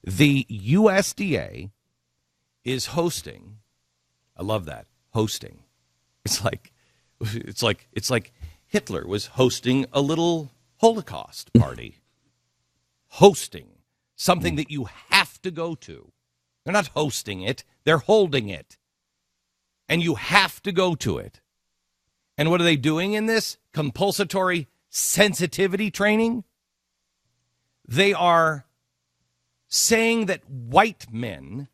The USDA is hosting. I love that, hosting. It's like Hitler was hosting a little Holocaust party. Hosting something that you have to go to. They're not hosting it, they're holding it. And you have to go to it. And what are they doing in this compulsory sensitivity training? They are saying that white men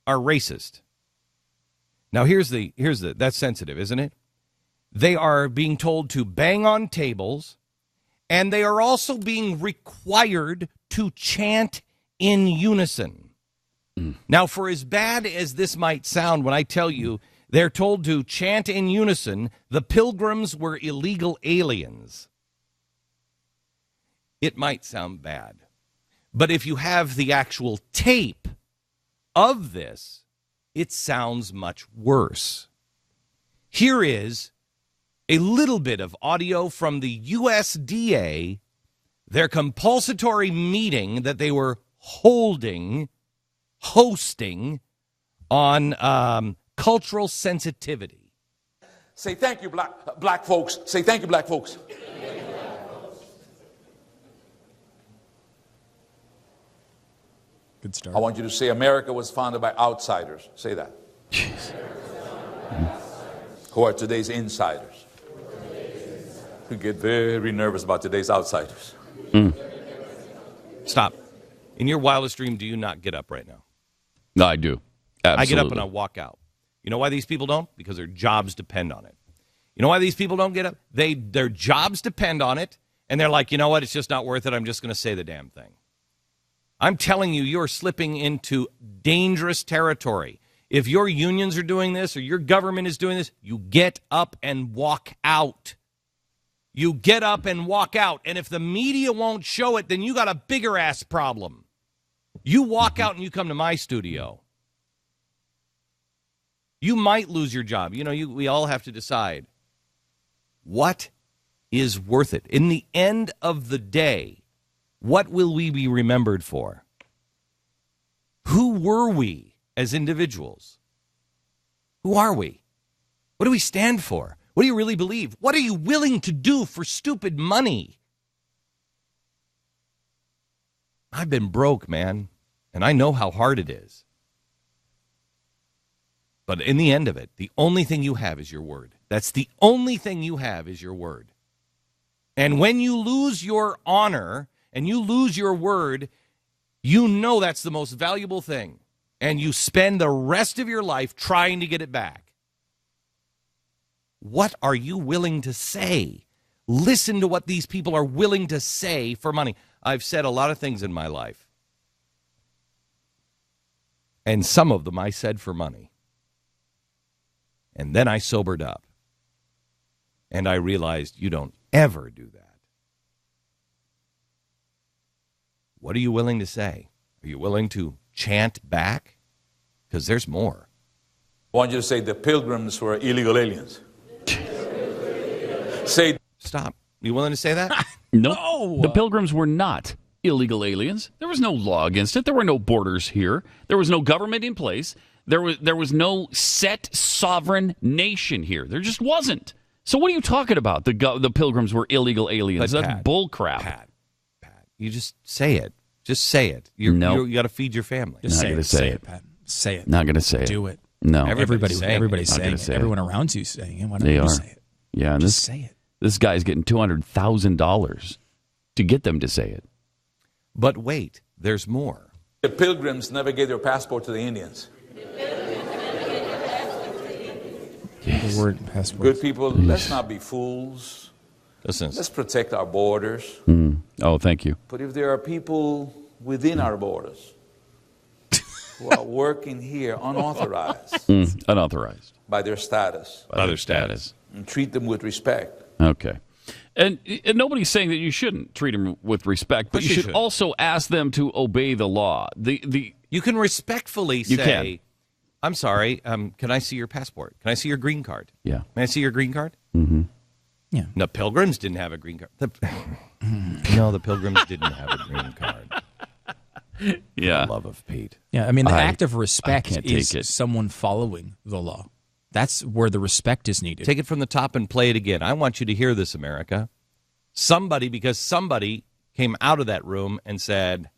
are racist. Now here's the that's sensitive, isn't it? They are being told to bang on tables, and they are also being required to chant in unison. Now, for as bad as this might sound when I tell you they're told to chant in unison, the pilgrims were illegal aliens. It might sound bad. But if you have the actual tape of this, it sounds much worse. Here is a little bit of audio from the USDA, their compulsory meeting that they were hosting on cultural sensitivity. Say thank you, black folks. Say thank you, black folks. Good start. I want you to say America was founded by outsiders. Say that. Jeez. Who are today's insiders. We get very nervous about today's outsiders. Stop. In your wildest dream, do you not get up right now? No, I do. Absolutely. I get up and I walk out. You know why these people don't? Because their jobs depend on it. You know why these people don't get up? Their jobs depend on it, and they're like, you know what? It's just not worth it. I'm just going to say the damn thing. I'm telling you, you're slipping into dangerous territory. If your unions are doing this or your government is doing this, you get up and walk out. You get up and walk out. And if the media won't show it, then you got a bigger ass problem. You walk out and you come to my studio. You might lose your job. You know, we all have to decide what is worth it. In the end of the day, what will we be remembered for? Who were we as individuals? Who are we? What do we stand for? What do you really believe? What are you willing to do for stupid money? I've been broke, man, and I know how hard it is. But in the end of it, the only thing you have is your word. That's the only thing you have is your word. And when you lose your honor and you lose your word, you know that's the most valuable thing. And you spend the rest of your life trying to get it back. What are you willing to say? Listen to what these people are willing to say for money. I've said a lot of things in my life. And some of them I said for money. And then I sobered up. And I realized you don't ever do that. What are you willing to say? Are you willing to chant back? Because there's more. I want you to say the pilgrims were illegal aliens. Say. Stop. You willing to say that? No. The pilgrims were not illegal aliens. There was no law against it. There were no borders here. There was no government in place. There was no set sovereign nation here. There just wasn't. So what are you talking about? The pilgrims were illegal aliens. But That's Pat, bull crap. Pat, you just say it. Just say it. You got to feed your family. Just Not going to say it, Pat. Say it. Not going to say it. Do it. No. Everybody's saying it. Say it. Everyone around you's saying it. Why don't They you are. say it? Yeah, and Just say it. This guy's getting $200,000 to get them to say it. But wait, there's more. The pilgrims never gave their passport to the Indians. The word passport. Good people, let's not be fools. Listen, Let's protect our borders. Oh, thank you. But if there are people within our borders who are working here unauthorized Unauthorized. by their status, Other status. and treat them with respect. Okay. And nobody's saying that you shouldn't treat them with respect, but But you you should should. also ask them to obey the law. you can respectfully You say, can. I'm sorry, can I see your passport? Can I see your green card? Yeah. May I see your green card? Mm-hmm. Yeah. No, pilgrims didn't have a green card. No, the pilgrims didn't have a green card. Yeah. For the love of Pete. Yeah, I mean, the I- act of I respect can't is take it. someone following the law. That's where the respect is needed. Take it from the top and play it again. I want you to hear this, America. Because somebody came out of that room and said,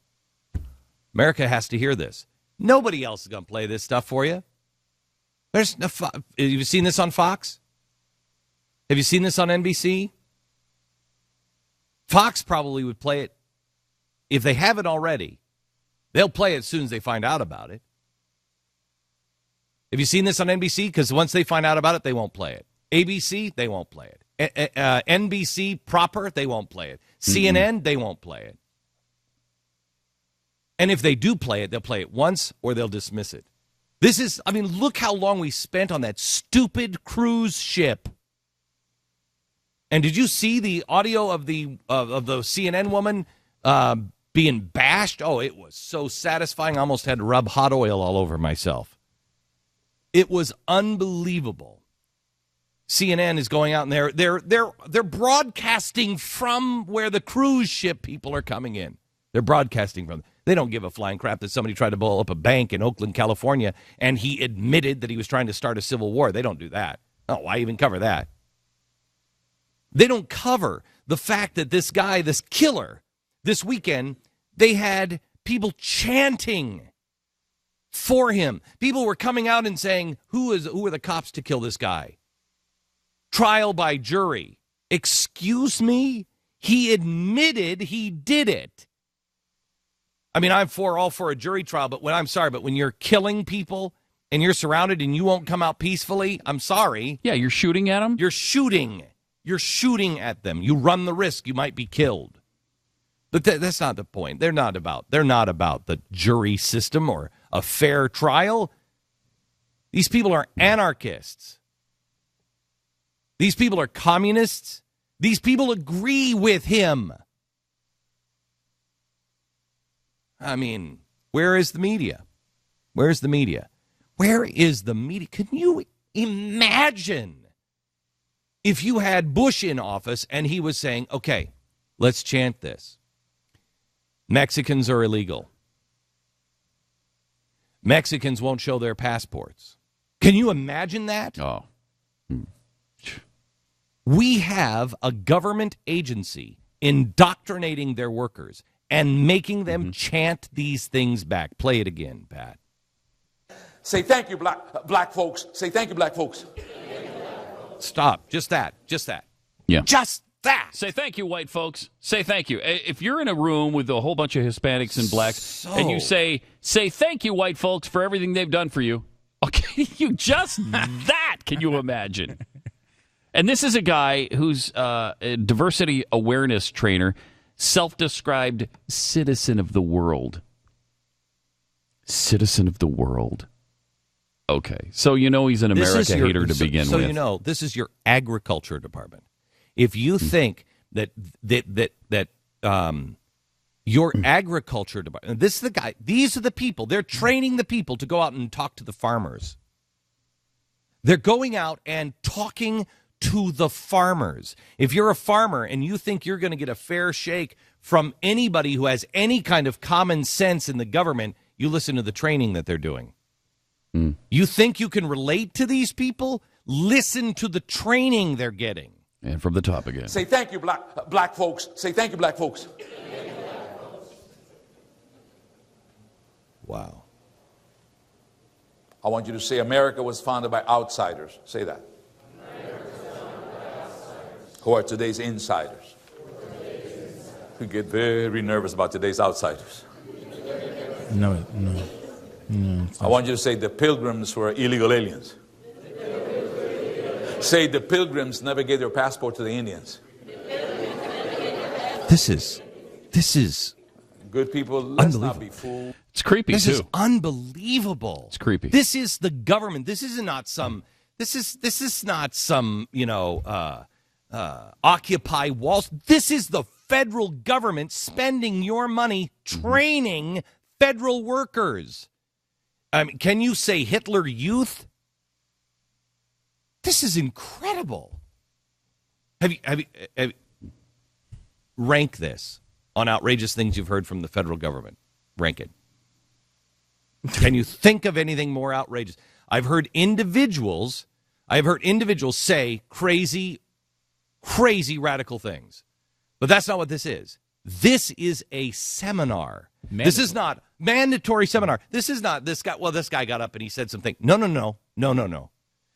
America has to hear this. Nobody else is going to play this stuff for you. Have you seen this on Fox? Have you seen this on NBC? Fox probably would play it. If they haven't already, they'll play it as soon as they find out about it. Have you seen this on NBC? Because once they find out about it, they won't play it. ABC, they won't play it. NBC proper, they won't play it. CNN, they won't play it. And if they do play it, they'll play it once or they'll dismiss it. Look how long we spent on that stupid cruise ship. And did you see the audio of the CNN woman being bashed? Oh, it was so satisfying. I almost had to rub hot oil all over myself. It was unbelievable. CNN is going out and they're broadcasting from where the cruise ship people are coming in. They're broadcasting from. They don't give a flying crap that somebody tried to blow up a bank in Oakland, California, and he admitted that he was trying to start a civil war. They don't do that. Oh, why even cover that? They don't cover the fact that this guy, this killer, this weekend, they had people chanting for him. People were coming out and saying, who are the cops to kill this guy? Trial by jury. Excuse me? He admitted he did it. I mean, I'm all for a jury trial, but when you're killing people and you're surrounded and you won't come out peacefully, I'm sorry. Yeah, you're shooting at them? You're shooting at them. You run the risk you might be killed. But that's not the point. They're not about the jury system or a fair trial. These people are anarchists. These people are communists. These people agree with him. I mean, where is the media? Where's the media? Where is the media? Can you imagine if you had Bush in office and he was saying, okay, let's chant this. Mexicans are illegal. Mexicans won't show their passports. Can you imagine that? Oh. We have a government agency indoctrinating their workers and making them chant these things back. Play it again, Pat. Say thank you, black folks. Say thank you, black folks. Stop. Just that. Yeah. Just that. Say thank you, white folks. Say thank you. If you're in a room with a whole bunch of Hispanics and blacks and you say thank you, white folks, for everything they've done for you. Okay, you just that. Can you imagine? And this is a guy who's a diversity awareness trainer, self-described citizen of the world. Citizen of the world. Okay, so you know he's an America hater to begin with. So you know, this is your agriculture department. If you think that your agriculture department, this is the guy, these are the people, they're training the people to go out and talk to the farmers. They're going out and talking to the farmers. If you're a farmer and you think you're going to get a fair shake from anybody who has any kind of common sense in the government, you listen to the training that they're doing. You think you can relate to these people? Listen to the training they're getting. And from the top again. Say thank you, black folks. Say thank you, black folks. Wow. I want you to say America was founded by outsiders. Say that. Who are today's insiders. We get very nervous about today's outsiders. No. I want you to say the pilgrims were illegal aliens. Say the pilgrims never gave their passport to the Indians. This is Good people, let's not be fooled. It's creepy, This too. is unbelievable. It's creepy. This is the government. This is not some, Occupy Wall Street. This is the federal government spending your money training federal workers. I mean, can you say Hitler Youth? This is incredible. Have you rank this on outrageous things you've heard from the federal government? Rank it. Can you think of anything more outrageous? I've heard individuals say crazy radical things. But that's not what this is. This is a seminar. Mandatory. This is not mandatory seminar. This is not this guy. Well, this guy got up and he said something. No.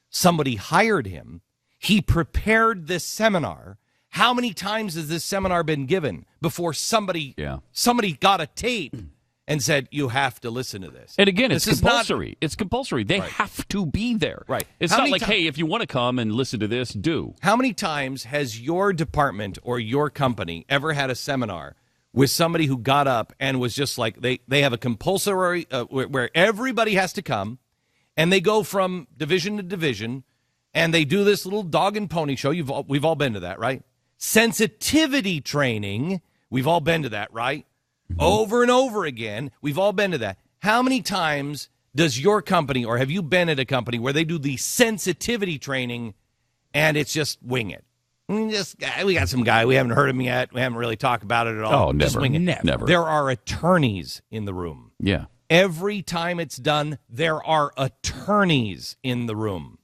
Somebody hired him. He prepared this seminar. How many times has this seminar been given before somebody got a tape and said, you have to listen to this? And again, this it's compulsory. It's compulsory. They have to be there. Right. It's not like, hey, if you want to come and listen to this, do. How many times has your department or your company ever had a seminar with somebody who got up and was just like, they have a compulsory, where everybody has to come, and they go from division to division, and they do this little dog and pony show. We've all been to that, right? Sensitivity training. We've all been to that, right? Mm-hmm. Over and over again. We've all been to that. How many times does your company, or have you been at a company where they do the sensitivity training and it's just wing it? We got some guy. We haven't heard him yet. We haven't really talked about it at all. Oh, never. Just wing it. Never. There are attorneys in the room. Yeah. Every time it's done, there are attorneys in the room.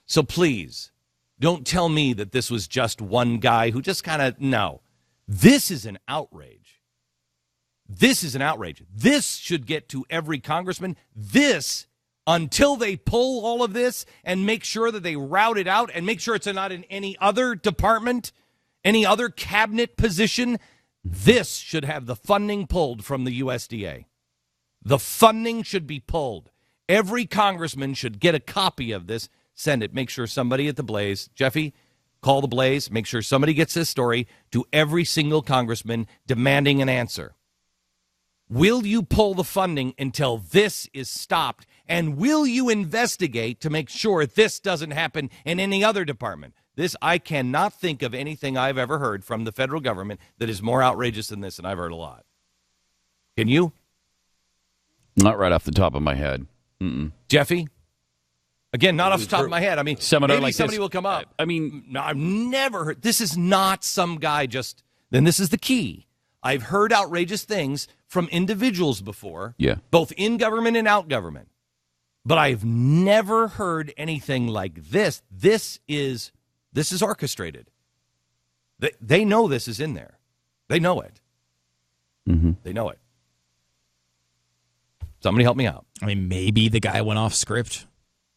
So please, don't tell me that this was just one guy who just kind of, no. This is an outrage. This is an outrage. This should get to every congressman. This, until they pull all of this and make sure that they route it out and make sure it's not in any other department, any other cabinet position, this should have the funding pulled from the USDA. The funding should be pulled. Every congressman should get a copy of this. Send it. Make sure somebody at The Blaze, Jeffy, call The Blaze. Make sure somebody gets this story to every single congressman demanding an answer. Will you pull the funding until this is stopped? And will you investigate to make sure this doesn't happen in any other department? I cannot think of anything I've ever heard from the federal government that is more outrageous than this, and I've heard a lot. Can you? Not right off the top of my head. Mm-mm. Jeffy? Again, not off the top of my head. I mean, seminar maybe like somebody this, will come up. I mean, no, I've never heard. This is not some guy just. Then this is the key. I've heard outrageous things from individuals before, both in government and out government. But I've never heard anything like this. This is orchestrated. They know this is in there. They know it. Mm-hmm. They know it. Somebody help me out. I mean, maybe the guy went off script.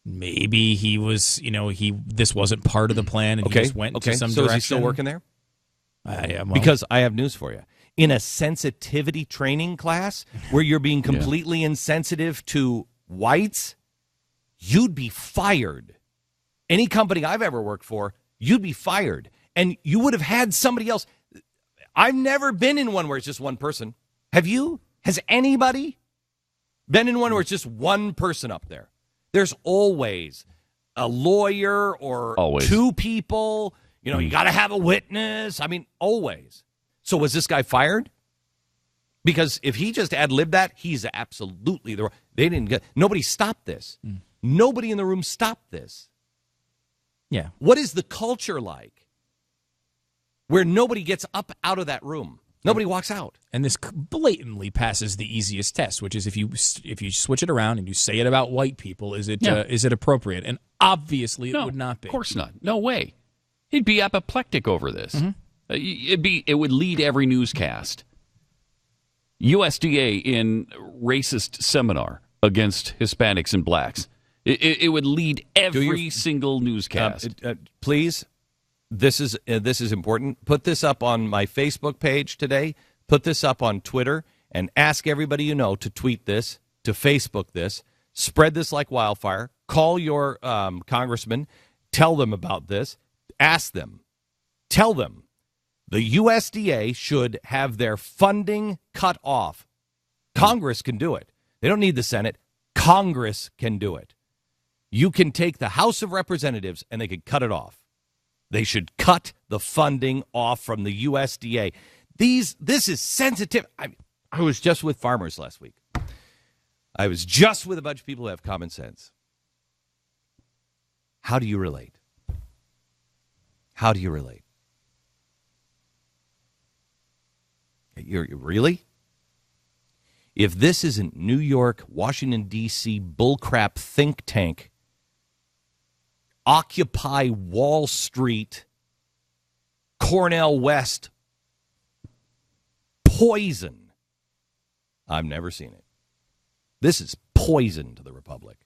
Maybe he was, this wasn't part of the plan, and he just went to some direction. So is he still working there? Yeah, well, because I have news for you. In a sensitivity training class where you're being completely insensitive to whites, you'd be fired. Any company I've ever worked for, you'd be fired. And you would have had somebody else. I've never been in one where it's just one person. Have you? Has anybody been in one where it's just one person up there? There's always a lawyer or two people. You got to have a witness. I mean, always. So was this guy fired? Because if he just ad-libbed that, he's absolutely the. They didn't get. Nobody stopped this. Nobody in the room stopped this. Yeah. What is the culture like where nobody gets up out of that room? Nobody walks out. And this blatantly passes the easiest test, which is if you switch it around and you say it about white people, is it appropriate? And obviously it would not be. Of course not. No way. He'd be apoplectic over this. Mm-hmm. It would lead every newscast. USDA in racist seminar against Hispanics and blacks. It would lead every single newscast. Please. This is important. Put this up on my Facebook page today. Put this up on Twitter and ask everybody you know to tweet this, to Facebook this. Spread this like wildfire. Call your congressman. Tell them about this. Ask them. Tell them the USDA should have their funding cut off. Congress can do it. They don't need the Senate. Congress can do it. You can take the House of Representatives and they can cut it off. They should cut the funding off from the USDA. This is sensitive. I was just with farmers last week. I was just with a bunch of people who have common sense. How do you relate? How do you relate? You're really? If this isn't New York, Washington, D.C. bullcrap think tank, Occupy Wall Street, Cornell West poison, I've never seen it. This is poison to the Republic.